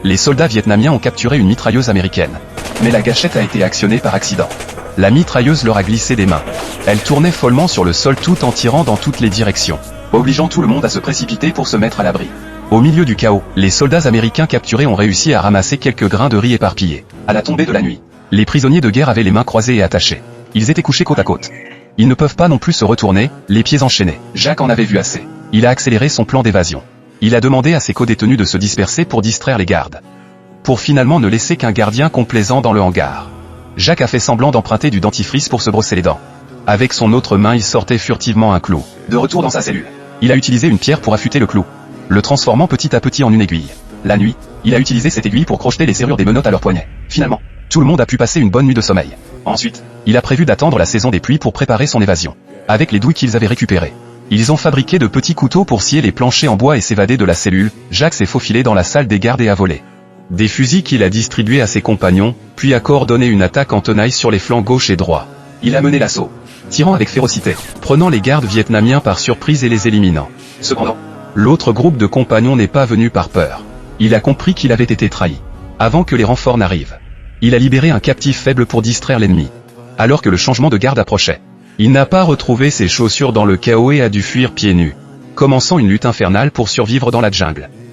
les soldats vietnamiens ont capturé une mitrailleuse américaine. Mais la gâchette a été actionnée par accident. La mitrailleuse leur a glissé des mains. Elle tournait follement sur le sol tout en tirant dans toutes les directions, obligeant tout le monde à se précipiter pour se mettre à l'abri. Au milieu du chaos, les soldats américains capturés ont réussi à ramasser quelques grains de riz éparpillés. À la tombée de la nuit, les prisonniers de guerre avaient les mains croisées et attachées. Ils étaient couchés côte à côte. Ils ne peuvent pas non plus se retourner, les pieds enchaînés. Jacques en avait vu assez. Il a accéléré son plan d'évasion. Il a demandé à ses co-détenus de se disperser pour distraire les gardes, pour finalement ne laisser qu'un gardien complaisant dans le hangar. Jacques a fait semblant d'emprunter du dentifrice pour se brosser les dents. Avec son autre main, il sortait furtivement un clou. De retour dans sa cellule, il a utilisé une pierre pour affûter le clou, le transformant petit à petit en une aiguille. La nuit, il a utilisé cette aiguille pour crocheter les serrures des menottes à leurs poignets. Finalement, tout le monde a pu passer une bonne nuit de sommeil. Ensuite, il a prévu d'attendre la saison des pluies pour préparer son évasion. Avec les douilles qu'ils avaient récupérées, ils ont fabriqué de petits couteaux pour scier les planchers en bois et s'évader de la cellule. Jacques s'est faufilé dans la salle des gardes et a volé des fusils qu'il a distribués à ses compagnons, puis a coordonné une attaque en tenaille sur les flancs gauche et droit. Il a mené l'assaut, tirant avec férocité, prenant les gardes vietnamiens par surprise et les éliminant. Cependant, l'autre groupe de compagnons n'est pas venu par peur. Il a compris qu'il avait été trahi. Avant que les renforts n'arrivent, il a libéré un captif faible pour distraire l'ennemi. Alors que le changement de garde approchait, il n'a pas retrouvé ses chaussures dans le chaos et a dû fuir pieds nus, commençant une lutte infernale pour survivre dans la jungle.